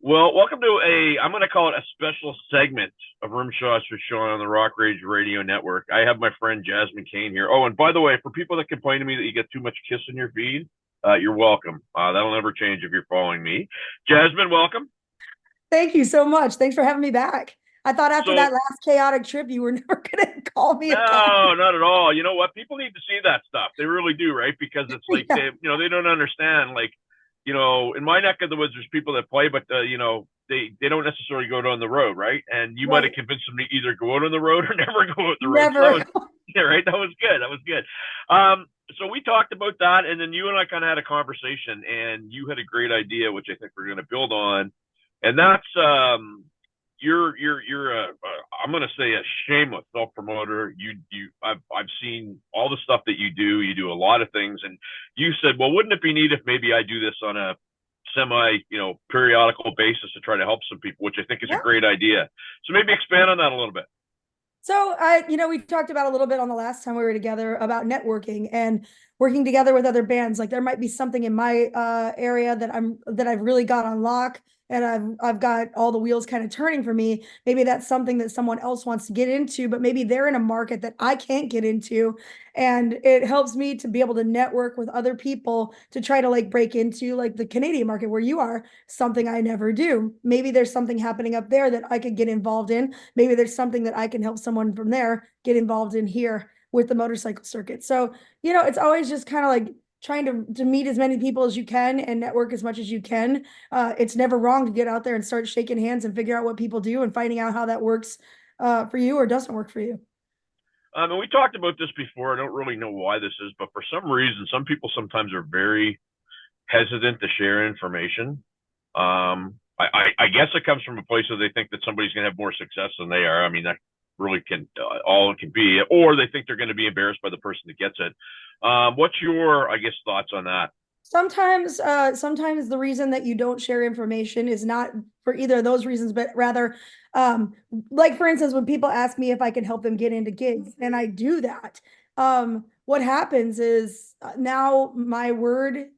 Well, welcome to I'm going to call it a special segment of Room Shots with Sean on the Rock Rage Radio Network. I have my friend Jasmine Cain here. Oh, and by the way, for people that complain to me that you get too much kiss in your feed, you're welcome. That'll never change if you're following me. Jasmine, welcome. Thank you so much. Thanks for having me back. I thought after So, that last chaotic trip, you were never going to call me again. no, not at all. You know what? People need to see that stuff. They really do, right? Because it's like Yeah, they don't understand. Like, in my neck of the woods, there's people that play, but they don't necessarily go down the road, right? And you might have right. convinced them to either go out on the road or never go out the road. So that Never. was yeah, right. That was good. That was good. So we talked about that, and then you and I kind of had a conversation, and you had a great idea, which I think we're going to build on, and that's you're a I'm gonna say a shameless self promoter. I've seen all the stuff that you do. You do a lot of things, and you said, well, wouldn't it be neat if maybe I do this on a semi periodical basis to try to help some people, which I think is a Yeah. great idea. So maybe expand on that a little bit. So we talked about a little bit on the last time we were together about networking and working together with other bands. Like there might be something in my area that I've really got on lock, and I've got all the wheels kind of turning for me. Maybe that's something that someone else wants to get into, but maybe they're in a market that I can't get into, and it helps me to be able to network with other people to try to like break into like the Canadian market where you are, something I never do. Maybe there's something happening up there that I could get involved in. Maybe there's something that I can help someone from there get involved in here with the motorcycle circuit. So, it's always just kind of like trying to meet as many people as you can and network as much as you can. It's never wrong to get out there and start shaking hands and figure out what people do and finding out how that works for you or doesn't work for you. And we talked about this before. I don't really know why this is, but for some reason, some people sometimes are very hesitant to share information. I guess it comes from a place where they think that somebody's going to have more success than they are. I mean, that really can all it can be, or they think they're going to be embarrassed by the person that gets it. What's your, I guess, thoughts on that? Sometimes the reason that you don't share information is not for either of those reasons, but rather, um, like for instance, when people ask me if I can help them get into gigs, and I do that, what happens is now my word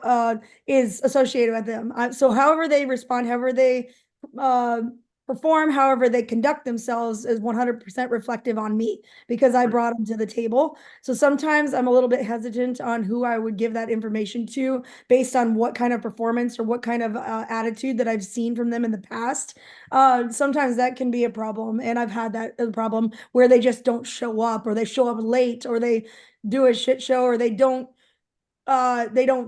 uh, is associated with them. So however they respond, however they uh, perform, however they conduct themselves is 100% reflective on me because I brought them to the table. So sometimes I'm a little bit hesitant on who I would give that information to based on what kind of performance or what kind of attitude that I've seen from them in the past. Sometimes that can be a problem. And I've had that as a problem where they just don't show up or they show up late or they do a shit show or they don't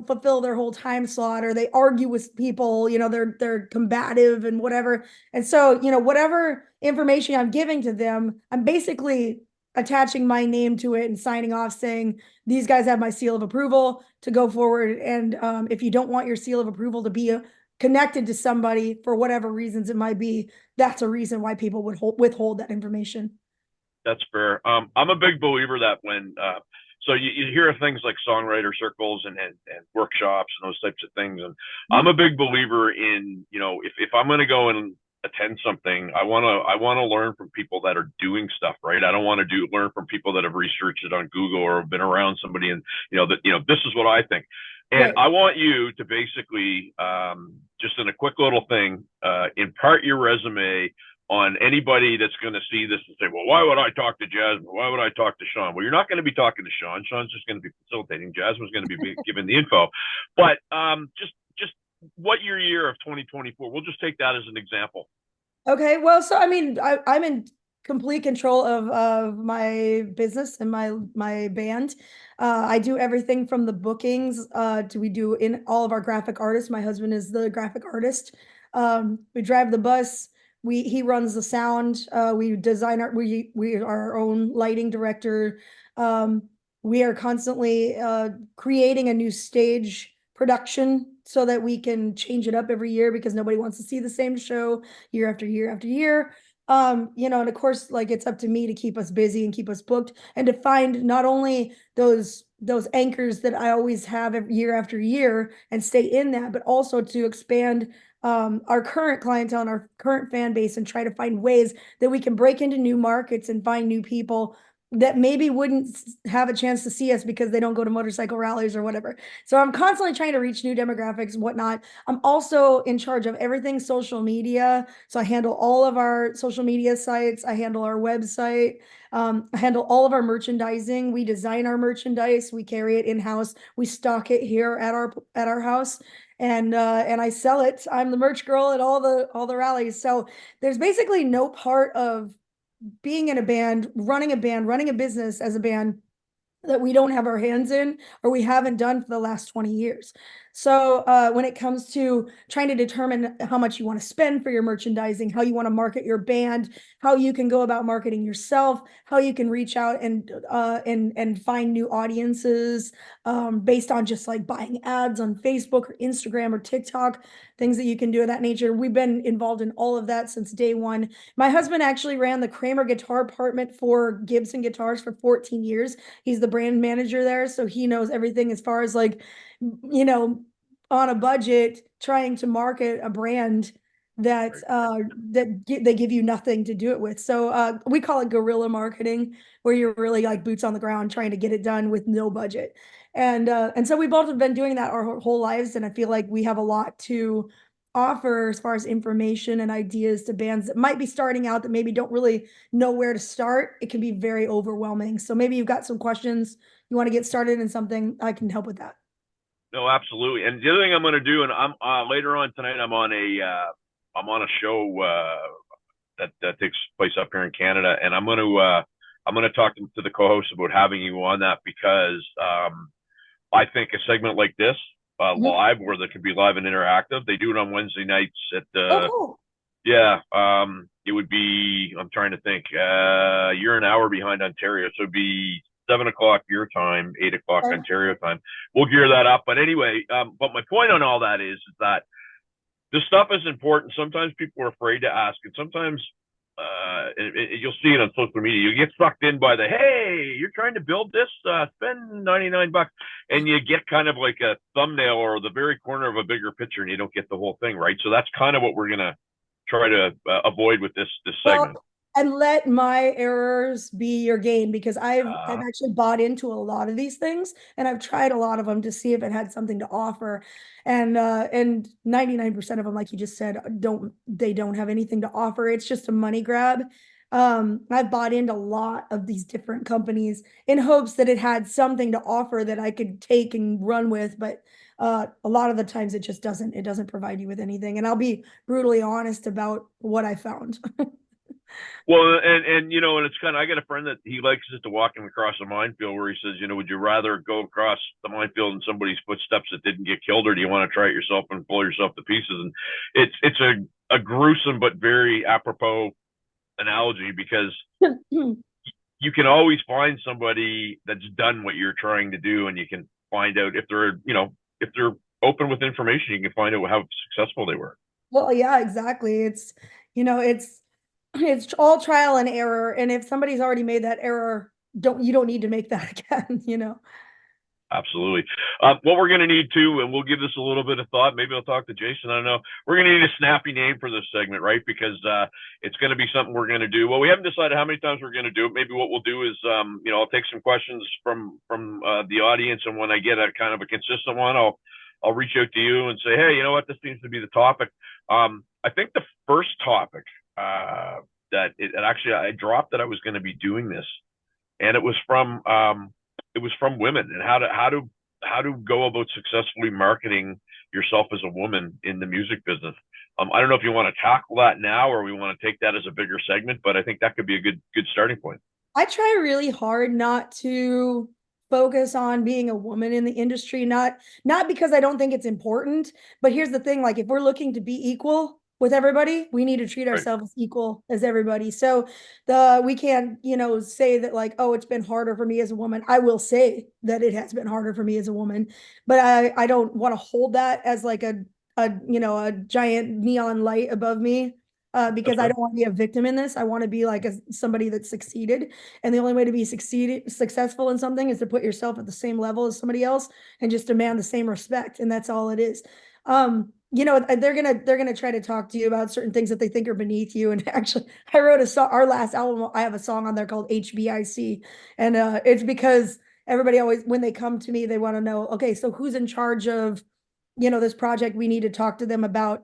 fulfill their whole time slot or they argue with people, they're combative and whatever. And so, whatever information I'm giving to them, I'm basically attaching my name to it and signing off saying these guys have my seal of approval to go forward. And if you don't want your seal of approval to be connected to somebody for whatever reasons it might be, that's a reason why people would withhold that information. That's fair. I'm a big believer that when so you hear of things like songwriter circles and workshops and those types of things, and I'm a big believer in if I'm going to go and attend something, I want to learn from people that are doing stuff right. I don't want to learn from people that have researched it on Google or have been around somebody and that this is what I think. And Right. I want you to basically just in a quick little thing impart your resume on anybody that's going to see this and say, well, why would I talk to Jasmine? Why would I talk to Sean? Well, you're not going to be talking to Sean. Sean's just going to be facilitating. Jasmine's going to be giving the info. But just what your year of 2024? We'll just take that as an example. Okay, well, so I mean, I'm in complete control of my business and my band. I do everything from the bookings to we do in all of our graphic artists. My husband is the graphic artist. We drive the bus. He runs the sound. We design we are our own lighting director. Um, we are constantly creating a new stage production so that we can change it up every year because nobody wants to see the same show year after year after year. And of course, like it's up to me to keep us busy and keep us booked and to find not only those anchors that I always have every year after year and stay in that, but also to expand our current clientele and our current fan base and try to find ways that we can break into new markets and find new people that maybe wouldn't have a chance to see us because they don't go to motorcycle rallies or whatever. So I'm constantly trying to reach new demographics and whatnot. I'm also in charge of everything social media. So I handle all of our social media sites. I handle our website. I handle all of our merchandising. We design our merchandise. We carry it in-house. We stock it here at our house. And I sell it. I'm the merch girl at all the rallies. So there's basically no part of being in a band, running a business as a band that we don't have our hands in or we haven't done for the last 20 years. So when it comes to trying to determine how much you want to spend for your merchandising, how you want to market your band, how you can go about marketing yourself, how you can reach out and find new audiences based on just like buying ads on Facebook or Instagram or TikTok, things that you can do of that nature. We've been involved in all of that since day one. My husband actually ran the Kramer guitar department for Gibson Guitars for 14 years. He's the brand manager there, so he knows everything as far as like, you know, on a budget, trying to market a brand that Right. they give you nothing to do it with. So we call it guerrilla marketing, where you're really like boots on the ground trying to get it done with no budget. And so we both have been doing that our whole lives, and I feel like we have a lot to offer as far as information and ideas to bands that might be starting out that maybe don't really know where to start. It can be very overwhelming. So maybe you've got some questions, you want to get started in something, I can help with that. No, absolutely. And the other thing I'm going to do, and I'm later on tonight, I'm on a show that takes place up here in Canada, and I'm going to talk to the co-host about having you on that because I think a segment like this, Mhm. live, where there can be live and interactive, they do it on Wednesday nights at Oh, cool. yeah, it would be. I'm trying to think. You're an hour behind Ontario, so it'd be 7 o'clock your time, 8 o'clock Okay. Ontario time. We'll gear that up. But anyway, but my point on all that is that this stuff is important. Sometimes people are afraid to ask, and sometimes you'll see it on social media. You get sucked in by the hey, you're trying to build this, spend $99, and you get kind of like a thumbnail or the very corner of a bigger picture, and you don't get the whole thing, right? So that's kind of what we're gonna try to avoid with this segment. Well, and let my errors be your gain, because I've Uh, actually bought into a lot of these things and I've tried a lot of them to see if it had something to offer. And 99% of them, like you just said, don't have anything to offer. It's just a money grab. I've bought into a lot of these different companies in hopes that it had something to offer that I could take and run with, but a lot of the times it doesn't provide you with anything. And I'll be brutally honest about what I found. well, and and it's kind of I got a friend that he likes it to walking across a minefield where he says, would you rather go across the minefield in somebody's footsteps that didn't get killed, or do you want to try it yourself and blow yourself to pieces? And it's a gruesome but very apropos analogy because you can always find somebody that's done what you're trying to do, and you can find out if they're if they're open with information, you can find out how successful they were. Well, yeah, exactly. It's, you know, it's all trial and error. And if somebody's already made that error, you don't need to make that again, you know. Absolutely. What we're going to need too, and we'll give this a little bit of thought. Maybe I'll talk to Jason. I don't know. We're going to need a snappy name for this segment, right? Because it's going to be something we're going to do. Well, we haven't decided how many times we're going to do it. Maybe what we'll do is, I'll take some questions from the audience, and when I get a kind of a consistent one, I'll reach out to you and say, hey, you know what? This seems to be the topic. I think the first topic that it actually I dropped that I was going to be doing this, and it was from women and how to go about successfully marketing yourself as a woman in the music business. I don't know if you want to tackle that now or we want to take that as a bigger segment, but I think that could be a good starting point. I try really hard not to focus on being a woman in the industry, not because I don't think it's important, but here's the thing, like if we're looking to be equal with everybody, we need to treat Right. ourselves as equal as everybody. So the we can't, say that like, oh, it's been harder for me as a woman. I will say that it has been harder for me as a woman, but I don't want to hold that as like a giant neon light above me That's because I fine. don't want to be a victim in this. I want to be like somebody that succeeded. And the only way to be successful in something is to put yourself at the same level as somebody else and just demand the same respect. And that's all it is. they're gonna try to talk to you about certain things that they think are beneath you. And actually, I wrote a song. Our last album, I have a song on there called HBIC, and it's because everybody always, when they come to me, they want to know, okay, so who's in charge of, this project? We need to talk to them about,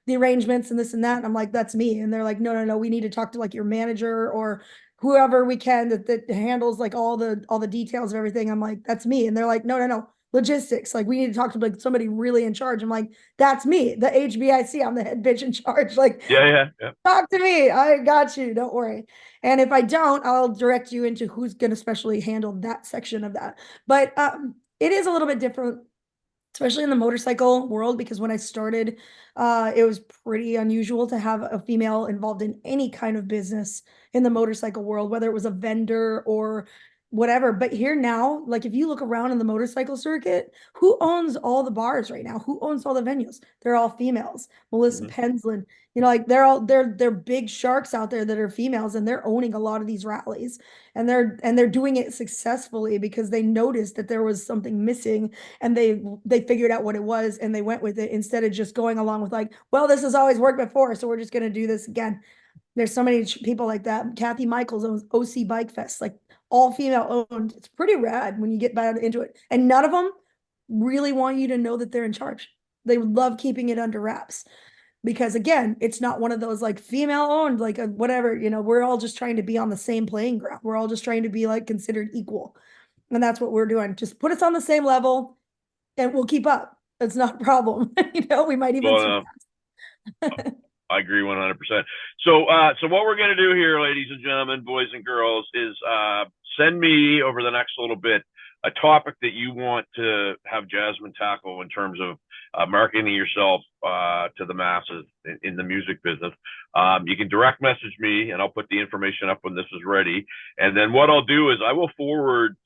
the arrangements and this and that. And I'm like, that's me. And they're like, no, no, no, we need to talk to like your manager or whoever we can that handles like all the details of everything. I'm like, that's me. And they're like, no, no, no, logistics. Like we need to talk to like somebody really in charge. I'm like, that's me, the HBIC. I'm the head bitch in charge. Like, Yeah, yeah, yeah. talk to me. I got you. Don't worry. And if I don't, I'll direct you into who's going to specially handle that section of that. But it is a little bit different, especially in the motorcycle world, because when I started, it was pretty unusual to have a female involved in any kind of business in the motorcycle world, whether it was a vendor or whatever. But here now, like if you look around in the motorcycle circuit, who owns all the bars right now? Who owns all the venues? They're all females. Melissa Hmm. Pensland, like they're big sharks out there that are females, and they're owning a lot of these rallies, and they're doing it successfully because they noticed that there was something missing, and they figured out what it was, and they went with it instead of just going along with like, well, this has always worked before, so we're just going to do this again. There's so many people like that. Kathy Michaels owns OC Bike Fest, like all female owned. It's pretty rad when you get back into it, and none of them really want you to know that they're in charge. They love keeping it under wraps because again, it's not one of those like female owned, like a, whatever, we're all just trying to be on the same playing ground. We're all just trying to be like considered equal. And that's what we're doing. Just put us on the same level and we'll keep up. It's not a problem. We might even Well, surpass. I agree 100%. So, so what we're going to do here, ladies and gentlemen, boys and girls, is send me over the next little bit a topic that you want to have Jasmine tackle in terms of marketing yourself to the masses in the music business. You can direct message me, and I'll put the information up when this is ready. And then what I'll do is I will forward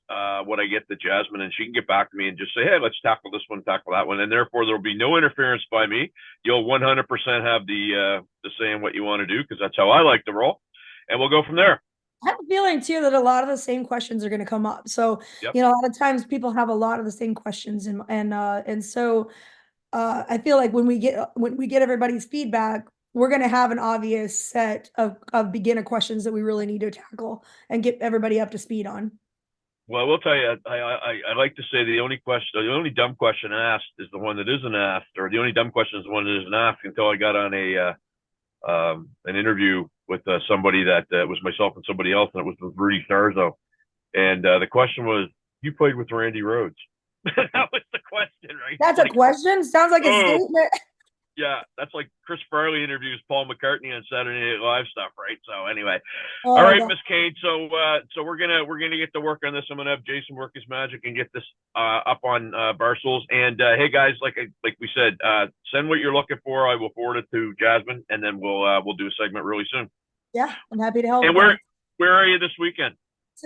what I get to Jasmine, and she can get back to me and just say, hey, let's tackle this one, tackle that one. And therefore, there will be no interference by me. You'll 100% have the say in what you want to do, because that's how I like to roll. And we'll go from there. I have a feeling too that a lot of the same questions are going to come up. So, Yep. a lot of times people have a lot of the same questions, and so I feel like when we get everybody's feedback, we're going to have an obvious set of beginner questions that we really need to tackle and get everybody up to speed on. Well, I will tell you, I like to say the only question, the only dumb question asked is the one that isn't asked, or the only dumb question is the one that isn't asked, until I got on an interview with somebody that was myself and somebody else, and it was with Rudy Sarzo. And the question was, you played with Randy Rhoads. That was the question, right? That's a Like, question. Sounds like a oh, statement. yeah, that's like Chris Farley interviews Paul McCartney on Saturday Night Live stuff, right? So anyway, all Oh, right, that Miss Cain. So we're gonna get to work on this. I'm gonna have Jason work his magic and get this up on Barstools. And hey guys, like we said, send what you're looking for. I will forward it to Jasmine, and then we'll do a segment really soon. Yeah, I'm happy to help, And guys. where are you this weekend?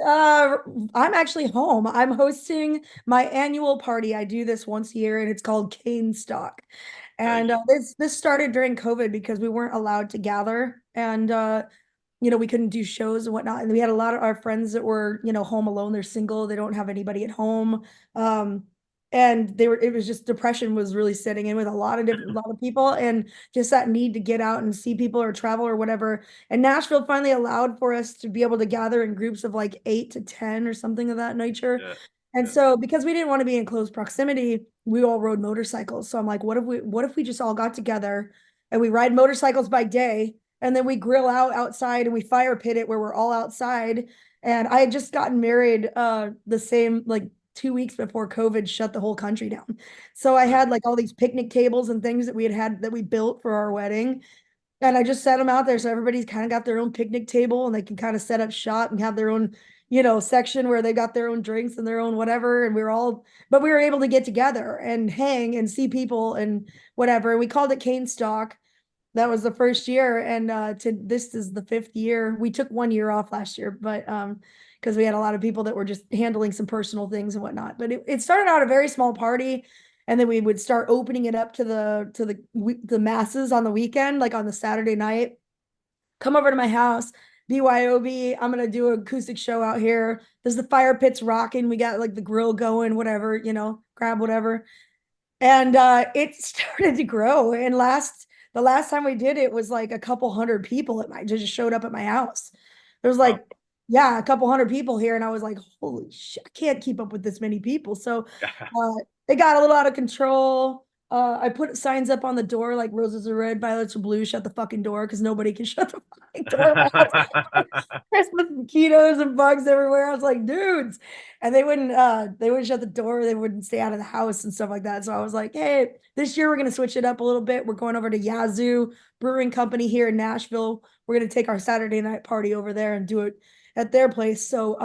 Uh, I'm actually home. I'm hosting my annual party. I do this once a year, and it's called Cain Stock. Nice. And this started during COVID because we weren't allowed to gather, and we couldn't do shows and whatnot. And we had a lot of our friends that were, home alone. They're single. They don't have anybody at home. Um, and it was just depression was really setting in with a lot of people, and just that need to get out and see people or travel or whatever. And Nashville finally allowed for us to be able to gather in groups of like 8 to 10 or something of that nature. Yeah, And yeah. so because we didn't want to be in close proximity, we all rode motorcycles. So I'm like, what if we just all got together and we ride motorcycles by day, and then we grill out outside and we fire pit it where we're all outside. And I had just gotten married the same like 2 weeks before COVID shut the whole country down. So I Nice. had like all these picnic tables and things that we had that we built for our wedding. And I just set them out there so everybody's kind of got their own picnic table, and they can kind of set up shop and have their own, section where they got their own drinks and their own whatever. And but we were able to get together and hang and see people and whatever. And we called it Cane Stock. That was the first year. And this is the fifth year. We took 1 year off last year, but because we had a lot of people that were just handling some personal things and whatnot. But it started out a very small party, and then we would start opening it up to the masses on the weekend, like on the Saturday night. Come over to my house, BYOB. I'm gonna do an acoustic show out here. There's the fire pits rocking. We got like the grill going, whatever, grab whatever. And it started to grow. And the last time we did it was like a couple hundred people that just showed up at my house. There was Wow. like, yeah, a couple hundred people here. And I was like, holy shit, I can't keep up with this many people. So it got a little out of control. I put signs up on the door like roses are red, violets are blue, shut the fucking door because nobody can shut the fucking door. There's mosquitoes and bugs everywhere. I was like, dudes. And they wouldn't shut the door, they wouldn't stay out of the house and stuff like that. So I was like, hey, this year we're gonna switch it up a little bit. We're going over to Yazoo Brewing Company here in Nashville. We're gonna take our Saturday night party over there and do it at their place. So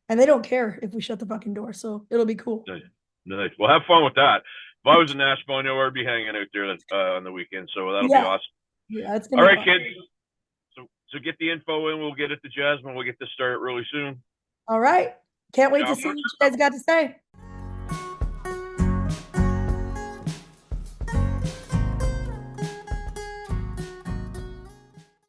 and they don't care if we shut the fucking door, so it'll be cool. Nice. Nice. Well, have fun with that. If I was in Nashville, I know I'd be hanging out there on the weekend, so that'll be Yeah, awesome. yeah, it's All gonna be right, fun. kids. So get the info in. We'll get it to Jasmine. We'll get this started really soon. All right. Can't wait to see Offer. what you guys got to say.